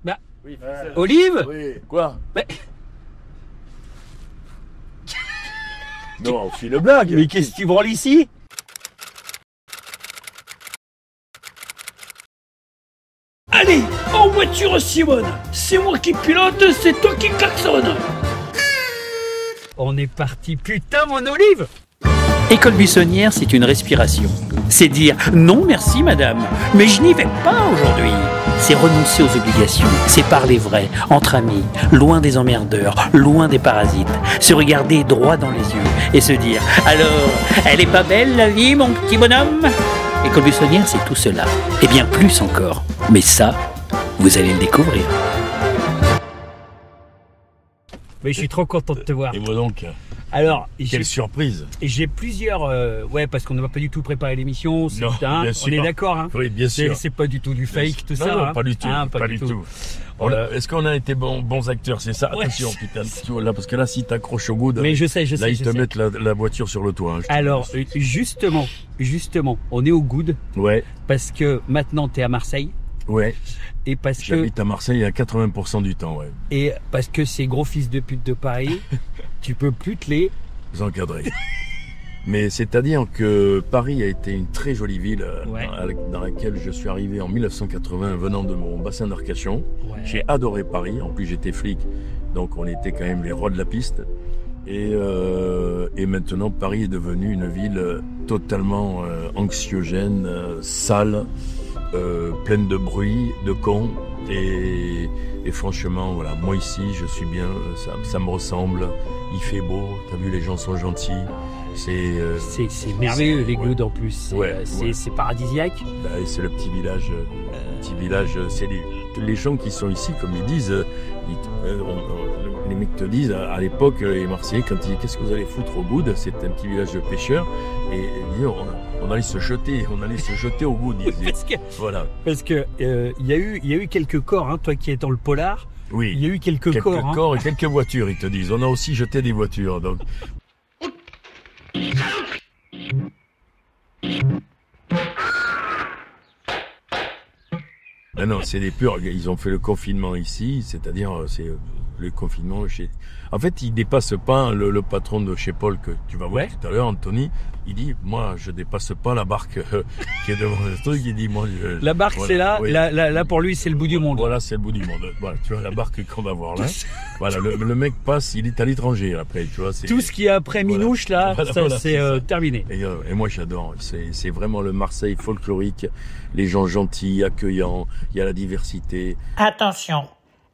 Bah, Oui, Olive. Oui, quoi? Mais... Non, c'est une blague. Mais qu'est-ce que tu branles ici? Allez, en voiture Simone. C'est moi qui pilote, c'est toi qui klaxonne. On est parti, putain mon Olive. École buissonnière, c'est une respiration. C'est dire non merci madame, mais je n'y vais pas aujourd'hui. C'est renoncer aux obligations, c'est parler vrai, entre amis, loin des emmerdeurs, loin des parasites. Se regarder droit dans les yeux et se dire alors, elle est pas belle la vie mon petit bonhomme? École buissonnière, c'est tout cela, et bien plus encore. Mais ça, vous allez le découvrir. Mais je suis trop content de te voir. Et moi donc, Alors, quelle surprise. j'ai plusieurs... ouais, parce qu'on ne va pas du tout préparer l'émission. Non, hein, bien on sûr. est d'accord, hein? Oui, bien sûr. C'est pas du tout du fake, tout non, ça. non, hein? pas du tout. Hein, pas du tout. Voilà. Est-ce qu'on a été bons acteurs, c'est ça? Ouais. Attention, putain, tu vois, là, parce que là, si t'accroches au bout, Mais je sais, là, ils je te sais. mettent la voiture sur le toit. Hein, je te Alors, dis. justement, on est au good, Ouais, parce que maintenant, tu es à Marseille, ouais. et parce que... J'habite à Marseille à 80% du temps, ouais. Et parce que ces gros fils de pute de Paris, tu peux plus te les... Vous encadrez. Mais c'est-à-dire que Paris a été une très jolie ville Ouais. dans laquelle je suis arrivé en 1980 venant de mon bassin d'Arcachon. Ouais. J'ai adoré Paris. En plus, j'étais flic, donc on était quand même les rois de la piste. Et maintenant, Paris est devenu une ville totalement anxiogène, sale, pleine de bruit, de cons. Et franchement, voilà, moi ici, je suis bien, ça me ressemble. Il fait beau, t'as vu, les gens sont gentils. C'est merveilleux, les ouais. Goudes en plus. C'est paradisiaque. Bah, c'est le petit village. C'est les gens qui sont ici, comme ils disent. Les mecs te disent, à l'époque, les Marseillais, quand ils disent qu'est-ce que vous allez foutre au Goudes, c'est un petit village de pêcheurs. Et ils disent, on allait se jeter au Goudes. Voilà. Parce que il y a eu quelques corps, hein, toi qui es dans le polar. Oui. Il y a eu quelques corps. Hein. Corps et quelques voitures, ils te disent. On a aussi jeté des voitures, donc. Non, c'est des purs. Ils ont fait le confinement ici, c'est-à-dire c'est le confinement chez. En fait, il dépasse pas le patron de chez Paul que tu vas voir tout à l'heure, Anthony. Il dit, moi, je dépasse pas la barque qui est devant le truc. Il dit, moi, la barque, voilà, c'est là. Oui. Là, pour lui, c'est le bout du monde. Voilà, c'est le bout du monde. Voilà, tu vois la barque qu'on va voir là. Voilà, le mec passe, il est à l'étranger après, tu vois. Tout ce qui est après Minouche là, c'est terminé. Et moi, j'adore. C'est vraiment le Marseille folklorique. Les gens gentils, accueillants. Il y a la diversité. Attention,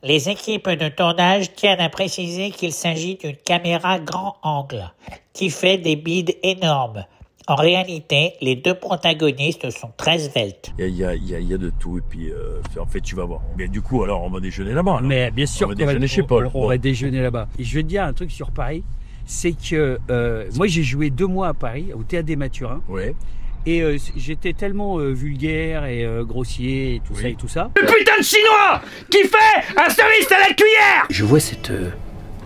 les équipes de tournage tiennent à préciser qu'il s'agit d'une caméra grand angle qui fait des bides énormes. En réalité, les deux protagonistes sont très sveltes. Il y a de tout et puis en fait tu vas voir. Mais du coup alors on va déjeuner là-bas. Mais bien sûr on va déjeuner chez Paul. On va déjeuner là-bas. Et je vais te dire un truc sur Paris, c'est que moi j'ai joué 2 mois à Paris au Théâtre des Mathurins. Ouais. Et j'étais tellement vulgaire et grossier et tout ça et tout ça. Le putain de chinois qui fait un service à la cuillère. Je vois cette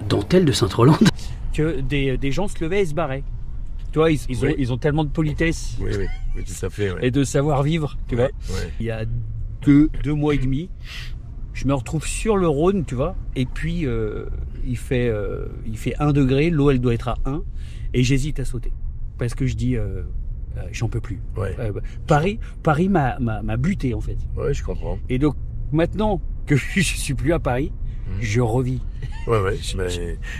dentelle de Sainte-Rolande que des gens se levaient et se barraient. Tu vois, ils ont tellement de politesse. Oui, tout à fait. Ouais. Et de savoir-vivre, tu vois. Ouais. Il y a 2 mois et demi, je me retrouve sur le Rhône, tu vois. Et puis, il fait 1 degré, l'eau, elle doit être à 1. Et j'hésite à sauter. Parce que je dis... j'en peux plus. Ouais. Paris m'a buté en fait. Ouais, je comprends. Et donc maintenant que je suis plus à Paris, je revis.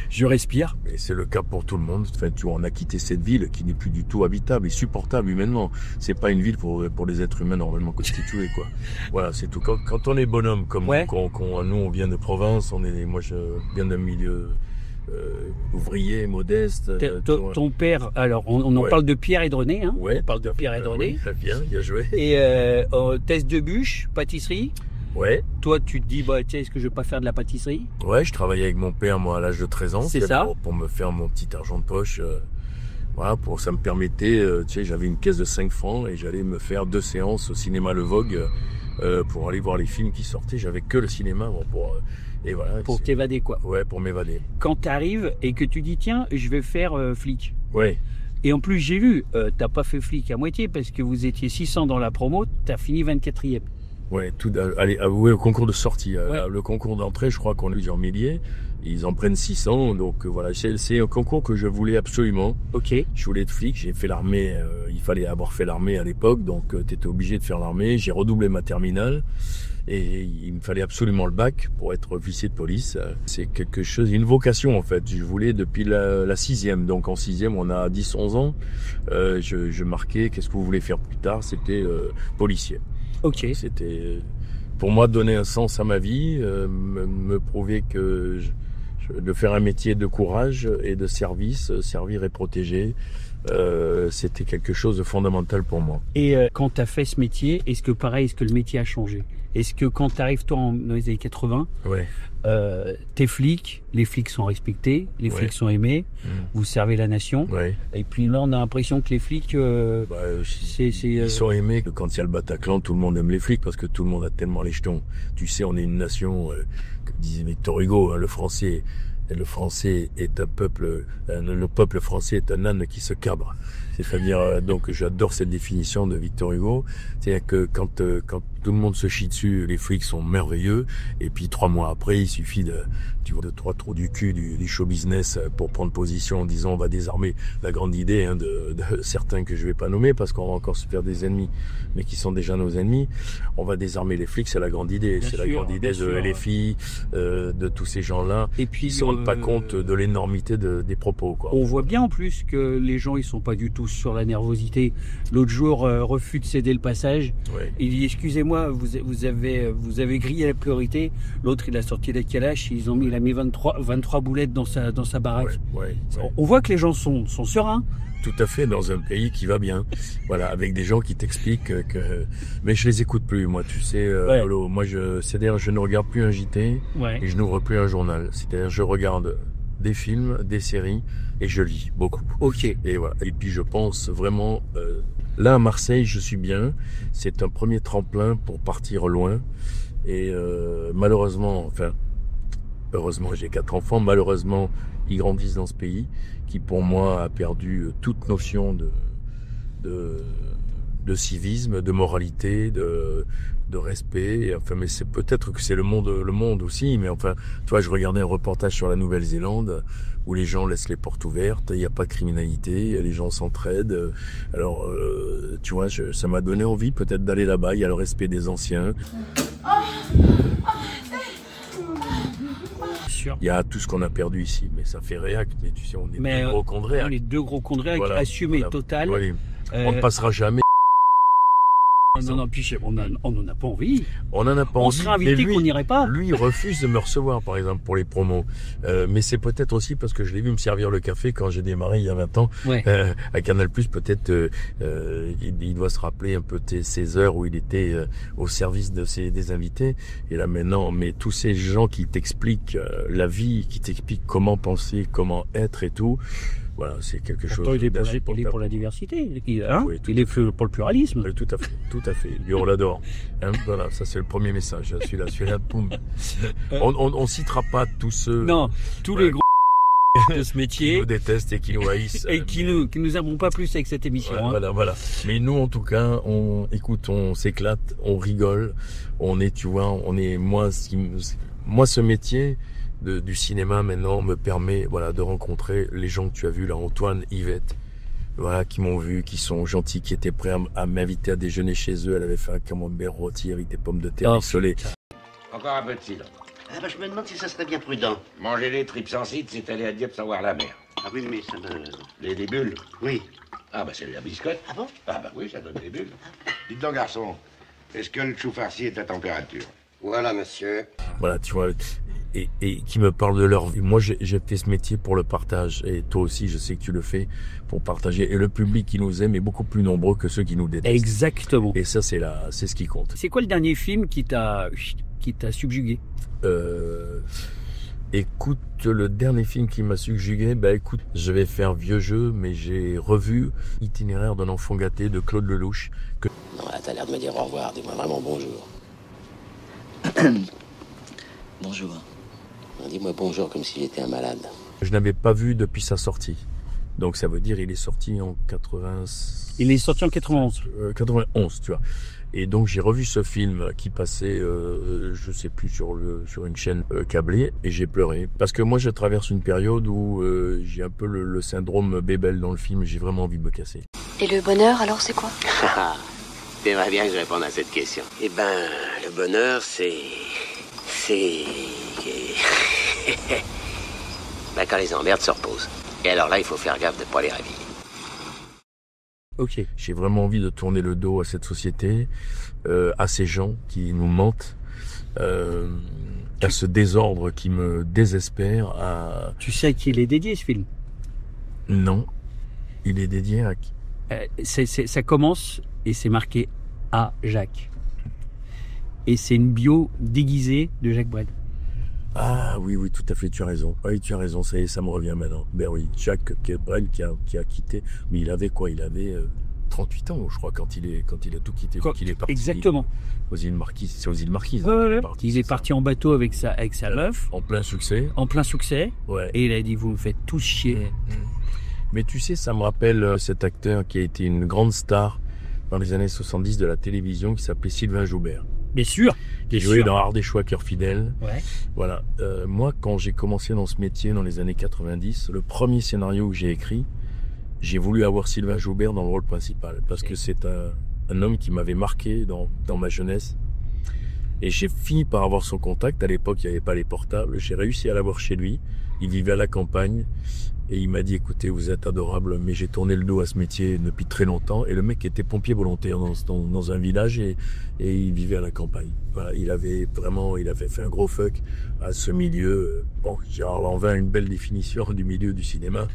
Je respire. Et c'est le cas pour tout le monde. Enfin, on a quitté cette ville qui n'est plus du tout habitable et supportable humainement. C'est pas une ville pour les êtres humains normalement constitués, quoi. Voilà, c'est tout. Quand on est bonhomme comme nous, on vient de Provence. Moi, je viens d'un milieu ouvrier, modeste. Ton père, alors on en parle de Pierre et de René, hein. Ouais. On parle de Pierre et de René. Très bien joué. Et test de bûche, pâtisserie. Ouais. Toi, tu te dis, tiens, est-ce que je vais pas faire de la pâtisserie? Ouais, je travaillais avec mon père, moi, à l'âge de 13 ans. C'est ça. Pour me faire mon petit argent de poche. Voilà, ça me permettait, tu sais, j'avais une caisse de 5 francs et j'allais me faire 2 séances au cinéma Le Vogue pour aller voir les films qui sortaient. J'avais que le cinéma et voilà. Pour t'évader, quoi. Ouais, pour m'évader. Quand t'arrives et que tu dis, tiens, je vais faire flic. Ouais. Et en plus, j'ai vu, t'as pas fait flic à moitié parce que vous étiez 600 dans la promo, t'as fini 24e. Ouais, allez, oui, au concours de sortie. Ouais. Le concours d'entrée, je crois qu'on est plusieurs milliers. Ils en prennent 600, donc voilà, c'est un concours que je voulais absolument. Ok. Je voulais être flic, j'ai fait l'armée, il fallait avoir fait l'armée à l'époque, donc t'étais obligé de faire l'armée. J'ai redoublé ma terminale et il me fallait absolument le bac pour être officier de police. C'est quelque chose, une vocation en fait. Je voulais depuis la sixième, donc en sixième on a 10-11 ans. Je marquais, qu'est-ce que vous voulez faire plus tard? C'était policier. Ok. C'était pour moi donner un sens à ma vie, me prouver que de faire un métier de courage et de service, servir et protéger, c'était quelque chose de fondamental pour moi. Et quand tu as fait ce métier, est-ce que le métier a changé? Est-ce que quand tu arrives toi dans les années 80, Ouais. t'es flic, les flics sont respectés, les flics sont aimés, vous servez la nation. Ouais. Et puis là, on a l'impression que les flics, ils sont aimés. Quand il y a le Bataclan, tout le monde aime les flics parce que tout le monde a tellement les jetons. Tu sais, on est une nation, comme disait Victor Hugo, hein, le français est un peuple, le peuple français est un âne qui se cabre. C'est-à-dire, donc j'adore cette définition de Victor Hugo. C'est-à-dire que quand tout le monde se chie dessus, les flics sont merveilleux. Et puis 3 mois après, il suffit de 3 trous du cul du show business pour prendre position en disant on va désarmer. La grande idée de certains que je vais pas nommer parce qu'on va encore se faire des ennemis, mais qui sont déjà nos ennemis. On va désarmer les flics, c'est la grande idée. C'est la grande idée de LFI, de tous ces gens-là. Et puis ils se rendent pas compte de l'énormité des propos, quoi. On voit bien en plus que les gens ils sont pas du tout sur la nervosité. L'autre jour, refus de céder le passage. Ouais. Il dit excusez-moi, vous avez grillé la priorité. L'autre il a sorti la calache, il a mis 23 boulettes dans sa baraque. Ouais. On voit que les gens sont sereins. Tout à fait, dans un pays qui va bien. Voilà, avec des gens qui t'expliquent que... Mais je les écoute plus, moi, tu sais. Lolo, moi, c'est-à-dire, je ne regarde plus un JT et je n'ouvre plus un journal. C'est-à-dire, je regarde des films, des séries et je lis beaucoup. Ok. Et voilà. Et puis, je pense vraiment... là, à Marseille, je suis bien. C'est un premier tremplin pour partir loin. Et malheureusement, heureusement, j'ai 4 enfants. Malheureusement, ils grandissent dans ce pays qui, pour moi, a perdu toute notion de civisme, de moralité, de respect. Enfin, mais c'est peut-être que c'est le monde aussi. Mais enfin, tu vois, je regardais un reportage sur la Nouvelle-Zélande où les gens laissent les portes ouvertes. Il n'y a pas de criminalité, les gens s'entraident. Alors, tu vois, ça m'a donné envie peut-être d'aller là-bas. Il y a le respect des anciens. Il y a tout ce qu'on a perdu ici, mais ça fait réac. Mais tu sais, on est deux gros chondriacs. On est 2 gros chondriacs assumés total. Oui. On ne passera jamais. Non, puis on n'en a pas envie. On n'en a pas envie. On serait invité qu'on n'irait pas. Lui, il refuse de me recevoir, par exemple, pour les promos. Mais c'est peut-être aussi parce que je l'ai vu me servir le café quand j'ai démarré il y a 20 ans. Ouais. À Canal+, peut-être, il doit se rappeler un peu ces heures où il était au service des invités. Et là, maintenant, mais tous ces gens qui t'expliquent la vie, qui t'expliquent comment penser, comment être et tout... Voilà, c'est quelque chose. Il est pour la diversité, hein, oui, il est pour le pluralisme. Oui, tout à fait. Lui, on l'adore. Hein, voilà, ça c'est le premier message. Celui-là, boum. On citera pas tous ceux. Non, tous les gros de ce métier qui nous détestent et qui nous haïssent et qui nous avons pas plus avec cette émission. Ouais, hein. Voilà. Mais nous, en tout cas, on s'éclate, on rigole, moi, ce métier. Du cinéma maintenant me permet de rencontrer les gens que tu as vus là, Antoine, Yvette, qui m'ont vu, qui sont gentils, qui étaient prêts à m'inviter à déjeuner chez eux. Elle avait fait un camembert rôti avec des pommes de terre isolées. Encore un peu de cidre. Ah bah je me demande si ça serait bien prudent. Manger les tripes sans cidre, c'est aller à Dieppe sans voir la mer. Ah oui, mais ça me... Les bulles. Oui. Ah bah c'est la biscotte. Ah bon? Ah bah oui, ça donne des bulles. Dites donc, garçon, est-ce que le chou farci est à température? Voilà, monsieur. Voilà, tu vois... Et qui me parlent de leur vie. Moi, j'ai fait ce métier pour le partage. Et toi aussi, je sais que tu le fais pour partager. Et le public qui nous aime est beaucoup plus nombreux que ceux qui nous détestent. Exactement. Et ça, c'est ce qui compte. C'est quoi le dernier film qui t'a subjugué? Écoute, le dernier film qui m'a subjugué, écoute, je vais faire vieux jeu, mais j'ai revu Itinéraire d'un enfant gâté de Claude Lelouch. Non, là, t'as l'air de me dire au revoir. Dis-moi vraiment bonjour. Bonjour. Dis-moi bonjour comme si j'étais un malade. Je n'avais pas vu depuis sa sortie. Donc ça veut dire il est sorti en 80... Il est sorti en 91. 91, tu vois. Et donc j'ai revu ce film qui passait, je sais plus, sur une chaîne câblée, et j'ai pleuré. Parce que moi je traverse une période où j'ai un peu le syndrome Bébel dans le film, j'ai vraiment envie de me casser. Et le bonheur, alors, c'est quoi? T'aimerais bien que je réponde à cette question. Eh ben, le bonheur, c'est... ben, quand les emmerdes se reposent. Et alors là, il faut faire gaffe de pas les réveiller. Ok. J'ai vraiment envie de tourner le dos à cette société, à ces gens qui nous mentent, à ce désordre qui me désespère. Tu sais à qui il est dédié, ce film? Non. Il est dédié à qui? Ça commence et c'est marqué à Jacques. Et c'est une bio déguisée de Jacques Brel. Ah oui, tout à fait, tu as raison. Oui, tu as raison, ça y est, ça me revient maintenant. Ben oui, Jacques Brel qui a quitté, mais il avait quoi? Il avait 38 ans, je crois, quand il a tout quitté, qu'il est parti. Exactement. Aux îles Marquises, c'est aux îles Marquises. Ouais. Il est parti en bateau avec sa meuf. En plein succès. En plein succès. Ouais. Et il a dit, vous me faites tous chier. Mais tu sais, ça me rappelle cet acteur qui a été une grande star dans les années 70 de la télévision, qui s'appelait Sylvain Joubert. Bien sûr. Qui jouait dans Ardéchois Cœur Fidèle. Ouais. Voilà. Moi, quand j'ai commencé dans ce métier dans les années 90, le premier scénario que j'ai écrit, j'ai voulu avoir Sylvain Joubert dans le rôle principal. Parce que c'est un homme qui m'avait marqué dans ma jeunesse. Et j'ai fini par avoir son contact. À l'époque, il n'y avait pas les portables. J'ai réussi à l'avoir chez lui. Il vivait à la campagne. Et il m'a dit, écoutez, vous êtes adorable, mais j'ai tourné le dos à ce métier depuis très longtemps. Et le mec était pompier volontaire dans un village et il vivait à la campagne. Voilà, il avait fait un gros fuck à ce milieu. Bon, Gérard Lanvin a une belle définition du milieu du cinéma.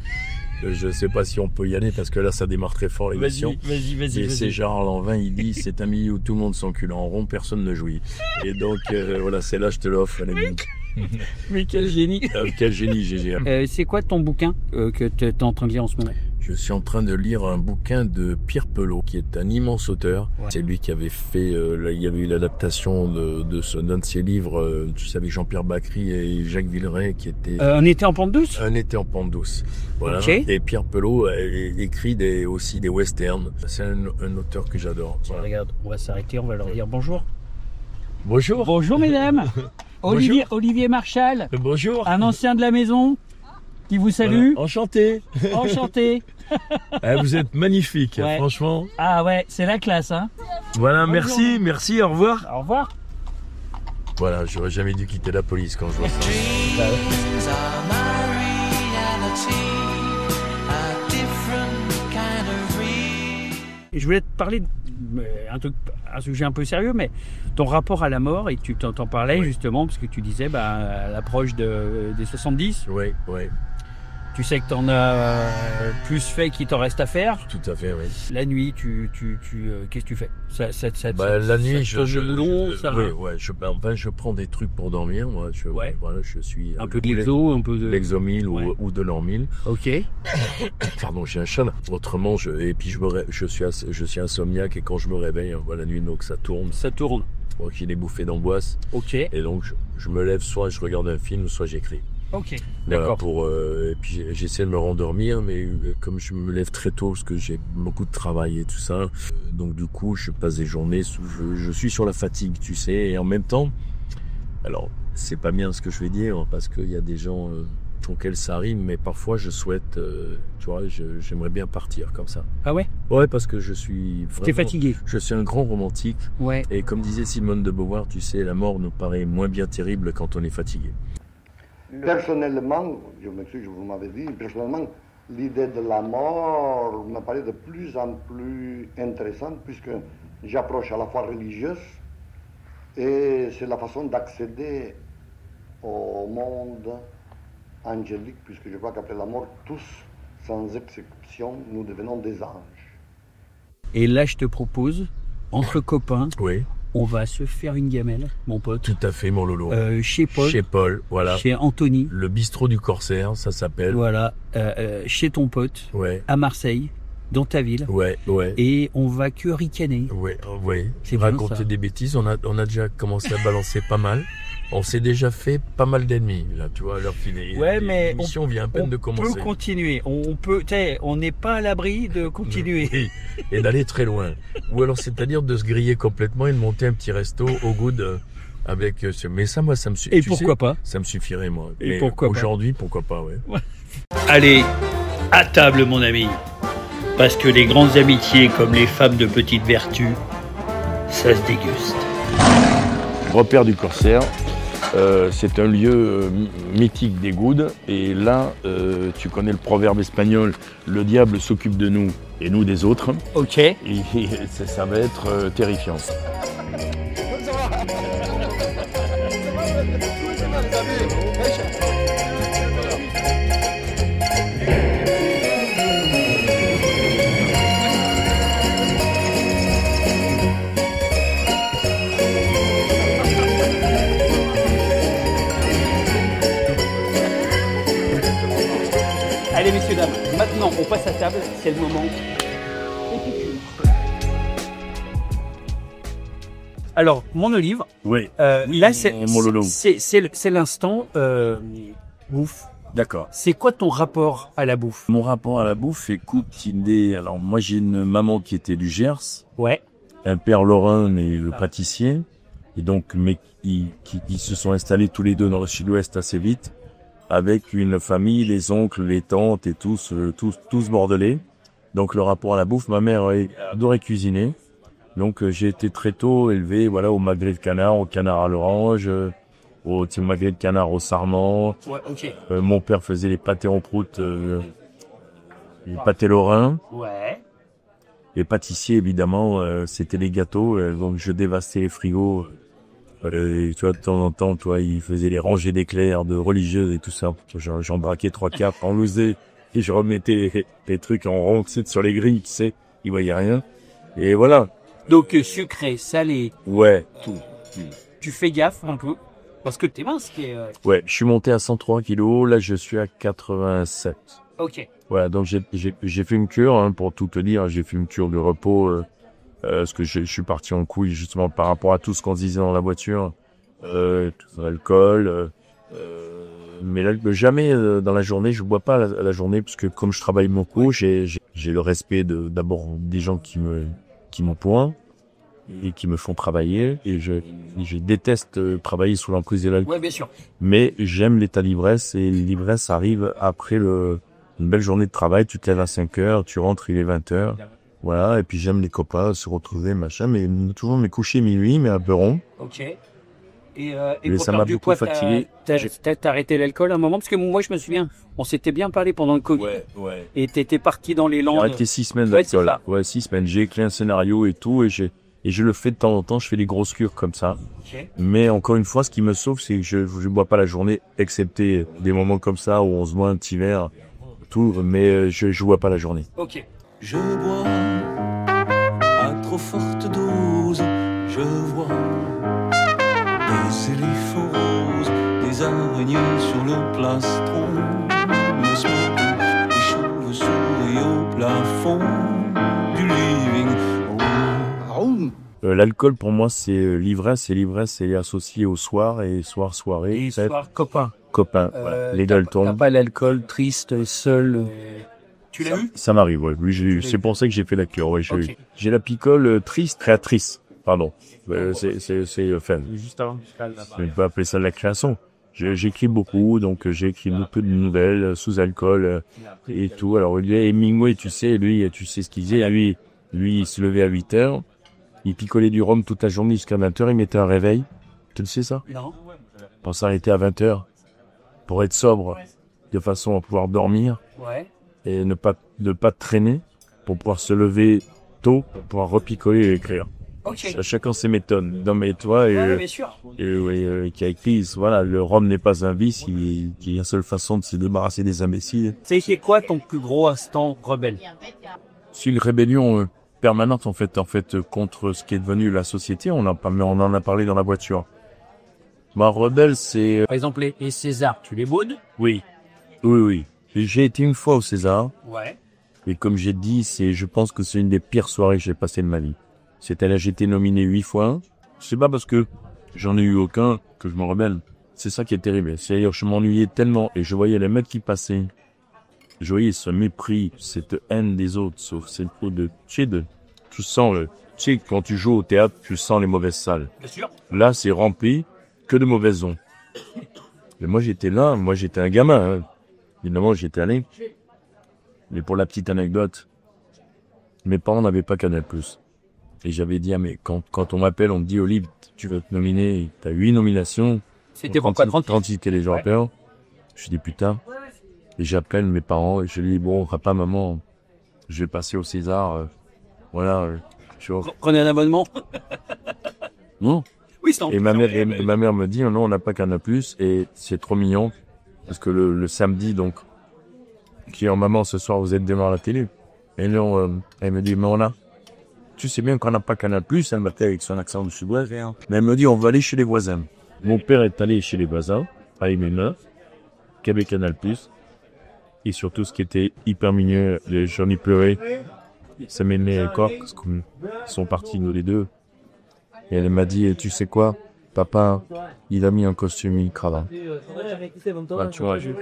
Je sais pas si on peut y aller parce que là, ça démarre très fort l'émission. Vas-y. C'est Gérard Lanvin, il dit, c'est un milieu où tout le monde s'encule en rond, personne ne jouit. Et donc, voilà, c'est là, je te l'offre. Mais quel génie. Quel génie, Gégé. C'est quoi ton bouquin que tu es en train de lire en ce moment? Je suis en train de lire un bouquin de Pierre Pelot, qui est un immense auteur. Ouais. C'est lui qui avait fait, il y avait eu l'adaptation d'un de ses livres, tu sais, avec Jean-Pierre Bacry et Jacques Villeray, qui était... Un été en pente douce? Un été en pente douce. Voilà. Okay. Et Pierre Pelot écrit aussi des westerns. C'est un auteur que j'adore. Voilà. Regarde, on va s'arrêter, on va leur dire bonjour. Bonjour. Bonjour mesdames. Olivier Marchal. Bonjour. Un ancien de la maison qui vous salue. Voilà. Enchanté. Vous êtes magnifique, ouais. Franchement. Ah ouais, c'est la classe, hein. Voilà, bonjour. merci, au revoir. Au revoir. Voilà, j'aurais jamais dû quitter la police quand je vois ça. Et je voulais te parler un sujet un peu sérieux, mais ton rapport à la mort, et tu t'en parlais justement, parce que tu disais à l'approche des 70. Oui. Tu sais que t'en as plus fait qu'il t'en reste à faire. Tout à fait, oui. La nuit, qu'est-ce que tu fais? La nuit, je prends des trucs pour dormir. Moi, je suis un peu de l'exo, un peu de l'exomil ou de l'ormil. Ok. Pardon, j'ai un chat. Autrement, je suis insomniaque et quand je me réveille, la nuit, donc ça tourne. Bon, j'ai des bouffées d'angoisse. Ok. Et donc je me lève, soit je regarde un film, soit j'écris. Ok, voilà, d'accord. Et puis j'essaie de me rendormir, mais comme je me lève très tôt parce que j'ai beaucoup de travail et tout ça, donc du coup je passe des journées où je suis sur la fatigue, tu sais, et en même temps, alors c'est pas bien ce que je vais dire parce qu'il y a des gens auxquels ça arrive, mais parfois je souhaite, tu vois, j'aimerais bien partir comme ça. Ah ouais? Ouais, parce que je suis vraiment... T'es fatigué? Je suis un grand romantique. Ouais. Et comme disait Simone de Beauvoir, tu sais, la mort nous paraît moins bien terrible quand on est fatigué. Personnellement, je m'excuse, vous m'avez dit, personnellement, l'idée de la mort me paraît de plus en plus intéressante puisque j'approche à la fois religieuse et c'est la façon d'accéder au monde angélique puisque je crois qu'après la mort, tous, sans exception, nous devenons des anges. Et là, je te propose, entre copains... Oui. On va se faire une gamelle, mon pote. Tout à fait, mon Lolo. Chez Paul. Chez Paul, voilà. Chez Anthony. Le bistrot du Corsaire, ça s'appelle. Voilà. Chez ton pote. Ouais. À Marseille, dans ta ville. Ouais. Et on va que ricaner. Ouais. C'est raconter bien, des bêtises. On a déjà commencé à balancer pas mal. On s'est déjà fait pas mal d'ennemis, là, tu vois, à leur filet. Ouais, mais l'émission vient à peine de commencer. On peut continuer. On n'est pas à l'abri de continuer. Et d'aller très loin. Ou alors, c'est-à-dire de se griller complètement et de monter un petit resto au good avec mais ça, moi, ça me suffit. Et pourquoi pas? Ça me suffirait, moi. Et mais pourquoi pas? Aujourd'hui, pourquoi pas, ouais. Allez, à table, mon ami. Parce que les grandes amitiés, comme les femmes de petite vertu, ça se déguste. Repère du Corsaire. C'est un lieu mythique des Goudes. Et là, tu connais le proverbe espagnol, le diable s'occupe de nous et nous des autres. Ok. Et ça va être terrifiant. Allez, messieurs, dames, maintenant on passe à table, c'est le moment. Alors, mon olive, Oui. là c'est mon loulou. c'est l'instant bouffe. D'accord. C'est quoi ton rapport à la bouffe? Mon rapport à la bouffe, écoute, alors moi j'ai une maman qui était du Gers, Ouais. un père lorrain et le pâtissier, et donc mais qui se sont installés tous les deux dans le sud-ouest assez vite, avec une famille, les oncles, les tantes et tous bordelais. Donc le rapport à la bouffe, ma mère adorait cuisiner. Donc j'ai été très tôt élevé, voilà, au magret de canard, au canard à l'orange, au magret de canard au sarment. Ouais, ok. Mon père faisait les pâtés en prout, les pâtés lorrains. Ouais. Les pâtissiers, évidemment, c'était les gâteaux. Donc je dévastais les frigos. Et, tu vois, de temps en temps, toi, ils faisaient les rangées d'éclairs de religieuses et tout ça. J'en braquais 3-4 en lousé et je remettais les trucs en rond, tu sais, sur les grilles, tu sais. Ils voyaient rien. Et voilà. Donc sucré, salé, Ouais. tout. Tu fais gaffe un peu parce que t'es mince. Ouais, je suis monté à 103 kilos. Là, je suis à 87. Ok. Voilà, donc j'ai fait une cure, hein, pour tout te dire. J'ai fait une cure de repos, parce que je suis parti en couille justement par rapport à tout ce qu'on se disait dans la voiture, tout l'alcool. Mais là, jamais dans la journée, je bois pas la journée parce que comme je travaille beaucoup, j'ai le respect d'abord des gens qui m'emploient et qui me font travailler, et je déteste travailler sous l'emprise de l'alcool. Ouais, bien sûr. Mais j'aime l'état d'ivresse, et l'ivresse arrive après une belle journée de travail. Tu te lèves à 5 heures, tu rentres, il est 20 heures. Voilà, et puis j'aime les copains, se retrouver, machin, mais toujours me coucher minuit, mais un peu rond. Ok. Et Mais ça m'a beaucoup fatigué. T'as arrêté l'alcool à un moment? Parce que moi, je me souviens, on s'était bien parlé pendant le Covid. Ouais. Et t'étais parti dans les J'ai Landes. arrêté 6 semaines Ouais, c'est d'alcool. ça. Ouais, 6 semaines. J'ai écrit un scénario et tout, et je le fais de temps en temps, je fais des grosses cures comme ça. Ok. Mais encore une fois, ce qui me sauve, c'est que je bois pas la journée, excepté des moments comme ça où on se boit un petit verre, tout, mais je bois pas la journée. Ok. Je bois à trop forte dose, je vois des éléphants roses, des araignées sur le plastron, le smoke, des chauves-souris au plafond du living room. L'alcool pour moi c'est l'ivresse, et l'ivresse est associée au soir, et soirée. Et ça va être soir, copain. copain, voilà. Les Dalton. T'as pas l'alcool triste, seul. Tu l'as eu? Ça m'arrive, ouais. Oui, c'est pour ça que j'ai fait la cure, ouais. Ok. J'ai la picole triste, créatrice. Pardon. C'est fun. Juste avant. Je ne peux pas appeler ça de la création. J'écris beaucoup, donc j'ai écrit beaucoup de nouvelles sous alcool et tout. Alors Hemingway, tu sais ce qu'il disait. Lui, il se levait à 8 heures, il picolait du rhum toute la journée jusqu'à 20 heures, il mettait un réveil. Tu le sais ça? Non. Pour s'arrêter à 20 heures, pour être sobre, de façon à pouvoir dormir Ouais. et ne pas traîner, pour pouvoir se lever tôt, pour pouvoir repicoler et écrire. Ok. Chacun ses méthodes. Non mais toi, Ouais, bien sûr. qui a écrit, voilà, le rhum n'est pas un vice, il y a une seule façon de se débarrasser des imbéciles. C'est quoi ton plus gros instant rebelle? C'est une rébellion permanente en fait contre ce qui est devenu la société. On en a parlé dans la voiture. Ma rebelle, c'est Par exemple, les Césars, tu les boudes? oui. J'ai été une fois au César, Ouais. et comme j'ai dit, je pense que c'est une des pires soirées que j'ai passées de ma vie. J'ai été nominé 8 fois. C'est pas parce que J'en ai eu aucun que je me rebelle. C'est ça qui est terrible. C'est-à-dire, je m'ennuyais tellement et je voyais les mecs qui passaient. Je voyais ce mépris, cette haine des autres, sauf cette peau de, tu sens tu sais, quand tu joues au théâtre, tu sens les mauvaises salles. Bien sûr. Là, c'est rempli que de mauvaises ondes. Mais moi, j'étais là, j'étais un gamin, hein. Évidemment, j'étais allé. Mais pour la petite anecdote, mes parents n'avaient pas Canal+. Et j'avais dit, mais quand on m'appelle, on me dit, Olive, tu vas te nominer, t'as 8 nominations. C'était pourquoi 36 télé européens. Je dis, putain. Et j'appelle mes parents et je dis, bon, papa, maman, je vais passer au César, voilà. Prenez un abonnement. Non. Oui, c'est et ma mère me dit, non, on n'a pas Canal+, et c'est trop mignon. Parce que le samedi, donc, qui est en maman, ce soir, vous êtes demain à la télé. Et non, elle me dit, mais tu sais bien qu'on n'a pas Canal+, elle m'a fait avec son accent du sud-ouest. Mais elle me dit, on va aller chez les voisins. Mon père est allé chez les voisins, avec mes meufs, qui avaient Canal+. Et surtout, ce qui était hyper mignon, j'en ai pleuré. Ça m'aimait encore, parce qu'ils sont partis, nous les deux. Et elle m'a dit, tu sais quoi, papa, il a mis un costume, une cravate. Bah, tu vois, ton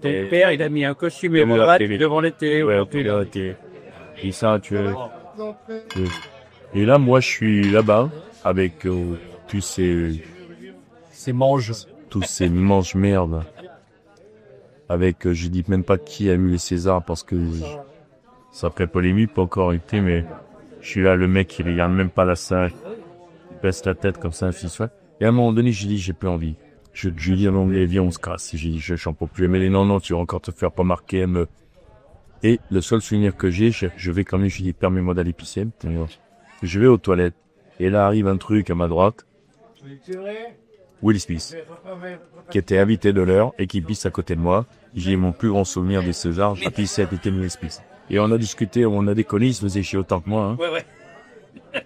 père, il a mis un costume et cravate devant la télé. Ouais, devant la télé. Et ça, Et là, moi, je suis là-bas, avec tous ces mange-merde. Avec, je dis même pas qui a eu les Césars, parce que ça ferait polémique, pas encore été, mais je suis là, le mec, qui regarde même pas la salle, il baisse la tête comme ça, ainsi de suite. Et à un moment donné, j'ai dit, j'ai plus envie. Je lui dis, non, mais viens, on se casse. J'ai dit, je n'en peux plus. Mais non, tu vas encore te faire pas marquer, Et le seul souvenir que j'ai, je vais quand même, je dis, permets-moi d'aller pisser. Je vais aux toilettes. Et là arrive un truc à ma droite. Will Smith, qui était invité de l'heure et qui pisse à côté de moi. J'ai mon plus grand souvenir des Césars, j'ai pissé avec Will Smith. Et on a discuté, on a déconné, il se faisait chier autant que moi. Hein. Ouais.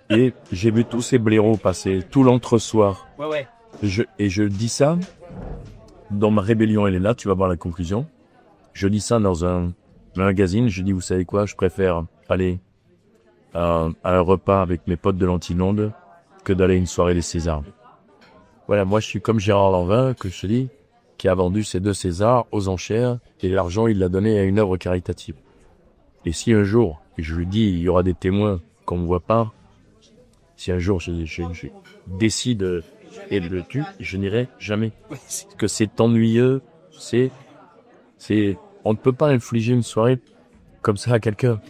Et j'ai vu tous ces blaireaux passer, tout l'entre-soir. Ouais. Je dis ça, dans ma rébellion, elle est là, tu vas voir la conclusion. Je dis ça dans un magazine, je dis, vous savez quoi, je préfère aller à un repas avec mes potes de l'Antilonde que d'aller à une soirée des Césars. Voilà, moi je suis comme Gérard Lanvin, que je te dis, qui a vendu ses 2 Césars aux enchères, et l'argent il l'a donné à une œuvre caritative. Et si un jour, je lui dis, il y aura des témoins qu'on ne voit pas, si un jour je décide et le tue, je n'irai jamais. Parce que c'est ennuyeux, on ne peut pas infliger une soirée comme ça à quelqu'un.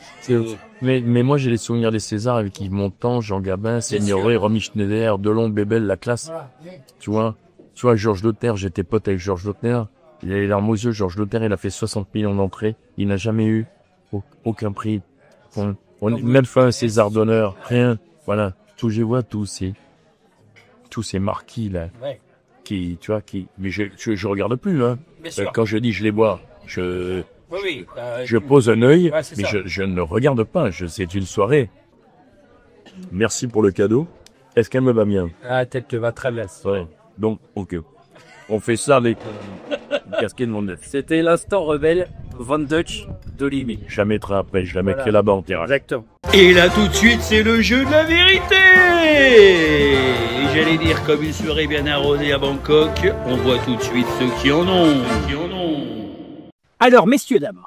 Mais moi j'ai les souvenirs des Césars avec Yves Montand, Jean Gabin, Signoret, Romy Schneider, Delon, Bébel, la classe. Tu vois, Georges Lauter, j'étais pote avec Georges Lauter. Il a les larmes aux yeux, Georges Lauter, il a fait 60 millions d'entrées. Il n'a jamais eu aucun prix. On même fait un César d'honneur, rien. Voilà, je vois tous ces marquis là, mais je regarde plus, hein. Quand je dis je les vois, je pose un œil, mais je ne regarde pas. C'est une soirée. Merci pour le cadeau. Est-ce qu'elle me va bien? Ah, elle te va très bien. Ouais. Donc, ok. On fait ça avec casquette de mon neuf. C'était l'instant rebelle Von Dutch d'Olivier. Je la mettrai après, je la mettrai là-bas en tirage. Exactement. Et là tout de suite, c'est le jeu de la vérité. Et j'allais dire, comme une soirée bien arrosée à Bangkok, on voit tout de suite ceux qui en ont. Alors, messieurs, dames,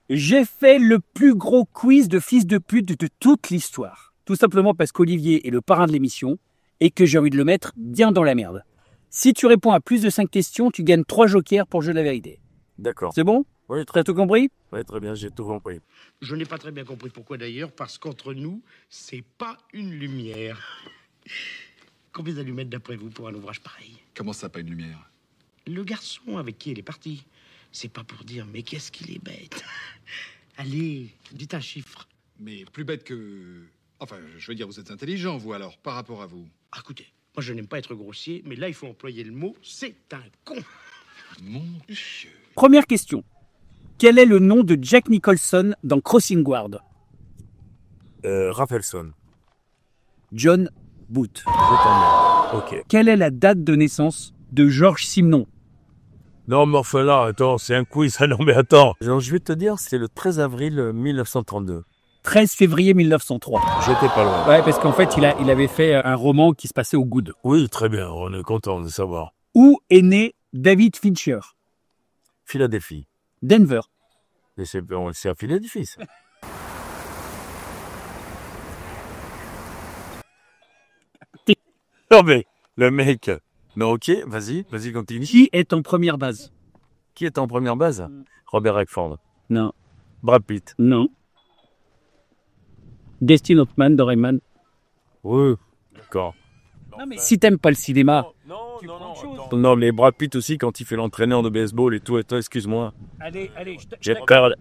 j'ai fait le plus gros quiz de fils de pute de toute l'histoire. Tout simplement parce qu'Olivier est le parrain de l'émission et que j'ai envie de le mettre bien dans la merde. Si tu réponds à plus de 5 questions, tu gagnes 3 jokers pour le jeu de la vérité. D'accord. C'est bon? Oui, T'as tout compris? Oui, très bien, j'ai tout compris. Je n'ai pas très bien compris pourquoi d'ailleurs, parce qu'entre nous, c'est pas une lumière. Combien d'allumettes d'après vous pour un ouvrage pareil? Comment ça, pas une lumière? Le garçon avec qui elle est partie. C'est pas pour dire, mais qu'est-ce qu'il est bête. Allez, dites un chiffre. Mais plus bête que... Enfin, je veux dire, vous êtes intelligent, vous, alors, par rapport à vous. Ah, écoutez, moi je n'aime pas être grossier, mais là il faut employer le mot, c'est un con. Mon Dieu. Première question. Quel est le nom de Jack Nicholson dans Crossing Guard? Rafelson. John Booth. Ok. Quelle est la date de naissance de Georges Simenon? Non, mais enfin là, attends, c'est un quiz. Non, mais attends. Alors, je vais te dire, c'est le 13 avril 1932. 13 février 1903. J'étais pas loin. Ouais, parce qu'en fait, il avait fait un roman qui se passait au Good. Oui, très bien, on est content de savoir. Où est né David Fincher? Philadelphie. Denver. Et c'est à Philadelphie, ça. Non mais, le mec... Non, ok, vas-y, continue. Qui est en première base? Qui est en première base? Robert Redford. Non. Brad Pitt. Non. Dustin Hoffman de Rayman. Oui, d'accord. Non, mais si t'aimes pas le cinéma... Non, mais Brad Pitt aussi, quand il fait l'entraîneur de baseball et tout, excuse-moi. Allez, J'ai peur.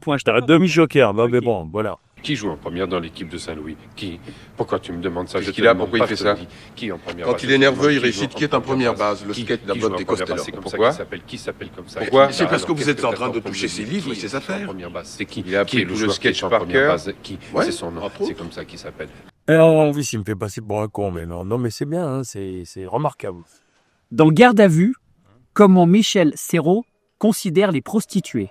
Point, je t'arrête demi-joker. Non, mais bon, voilà. Qui joue en première dans l'équipe de Saint-Louis? Qui? Pourquoi tu me demandes ça? Pourquoi il fait ça? Qui en première Quand base? il est nerveux, il récite qui est en première base, le sketch de la botte des Costello. Pourquoi? Qui s'appelle comme ça? Pourquoi? C'est parce que vous êtes en train de toucher ses livres et ses affaires. C'est qui? Il a appris tout le sketch par cœur. C'est son nom, c'est comme ça qu'il s'appelle. En plus, il me fait passer pour un con, mais non, mais c'est bien, hein, c'est remarquable. Dans Garde à vue, comment Michel Serrault considère les prostituées?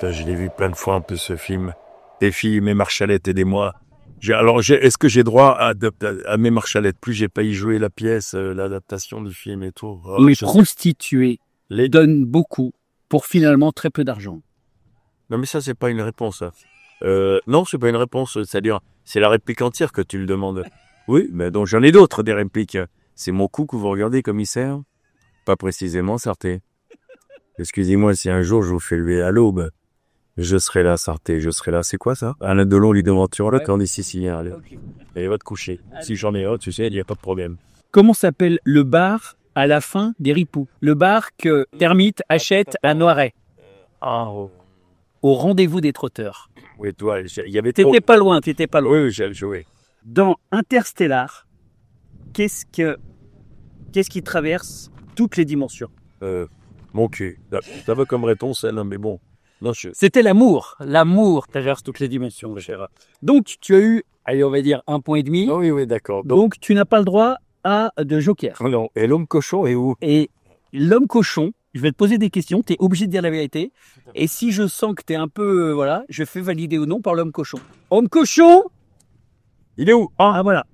Je l'ai vu plein de fois un peu ce film. Des filles, mes marchalettes, aidez-moi. Est-ce que j'ai droit à mes marchalettes? Plus j'ai pas y joué la pièce, l'adaptation du film et tout. Oh, les prostituées les donnent beaucoup pour finalement très peu d'argent. Non mais ça c'est pas une réponse. Ça. Non, c'est pas une réponse. C'est-à-dire, c'est la réplique entière que tu le demandes. Oui, mais donc j'en ai d'autres des répliques. C'est mon coup que vous regardez, commissaire? Pas précisément, Sarté. Excusez-moi si un jour je vous fais lever à l'aube. Je serai là, Sarté, je serai là. C'est quoi ça? Alain Delon, lit d'aventure, là, quand on est sicilien. Allez. Okay. Et va te coucher. Allez. Si j'en ai un, tu sais, il n'y a pas de problème. Comment s'appelle le bar à la fin des Ripoux? Le bar que Termite achète à Noiret. Au rendez-vous des trotteurs. Oui, toi, il y avait... T'étais pas loin. Oui, j'ai joué. Dans Interstellar, qu'est-ce qui traverse toutes les dimensions? Mon cul. Ça va comme réponse, elle, mais bon. Non, C'était l'amour. L'amour traverse toutes les dimensions, Gérard. Donc, tu as eu, allez, on va dire, 1,5 point. Oh, oui, d'accord. Donc, tu n'as pas le droit de joker. Non. Et l'homme cochon est où? Et l'homme cochon, je vais te poser des questions, tu es obligé de dire la vérité. Et si je sens que tu es un peu, voilà, je fais valider ou non par l'homme cochon. Homme cochon! Il est où? Ah, voilà.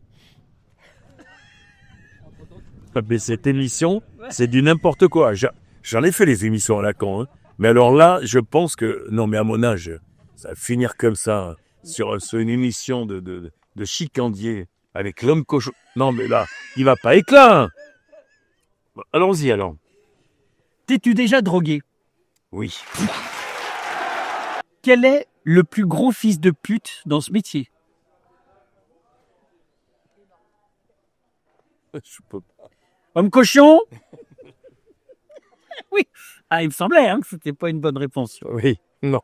Mais cette émission, c'est du n'importe quoi. J'en ai fait les émissions à la con, hein. Mais alors là, je pense que... Non, mais à mon âge, ça va finir comme ça, sur une émission de chicandier, avec l'homme cochon. Non, mais là, il va pas éclat. Bon, allons-y, alors. T'es-tu déjà drogué? Oui. Quel est le plus gros fils de pute dans ce métier? Je peux pas. Homme cochon? Oui. Ah, il me semblait que c'était pas une bonne réponse. Oui, non.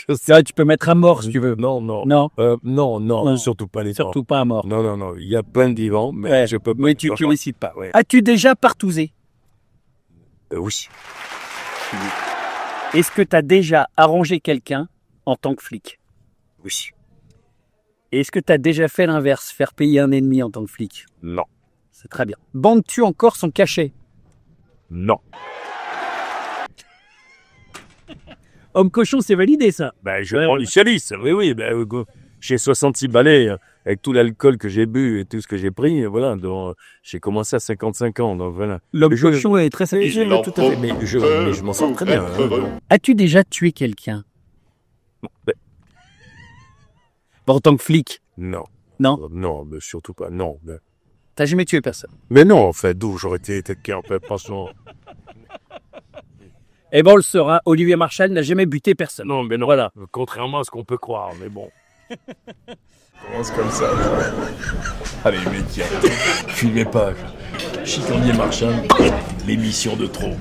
C'est vrai, tu peux mettre à mort si tu veux. Non. Non, surtout pas les surtout pas à mort. Non. Il y a plein de vivants, mais ouais, je peux pas. Mais tu récites pas. Ouais. As-tu déjà partousé? Oui. Est-ce que tu as déjà arrangé quelqu'un en tant que flic? Oui. Est-ce que tu as déjà fait l'inverse, faire payer un ennemi en tant que flic? Non. C'est très bien. Bandes-tu encore son cachet? Non. Homme cochon, c'est validé, ça. Je prends du Chalice. Oui. J'ai 66 balais, avec tout l'alcool que j'ai bu et tout ce que j'ai pris. Voilà, donc j'ai commencé à 55 ans. Donc voilà. L'homme cochon est très satisfait. Tout à fait. Mais je m'en sors très bien. As-tu déjà tué quelqu'un? En tant que flic? Non. Non? Non, mais surtout pas. Non. T'as jamais tué personne? Mais non, en fait, d'où j'aurais été quelqu'un, franchement. Eh ben, on le saura, Olivier Marchal n'a jamais buté personne. Non, mais non. Voilà. Contrairement à ce qu'on peut croire, mais bon. Commence comme ça. Allez, métier. Filmez pas. Chicandier Marchal, l'émission de trop.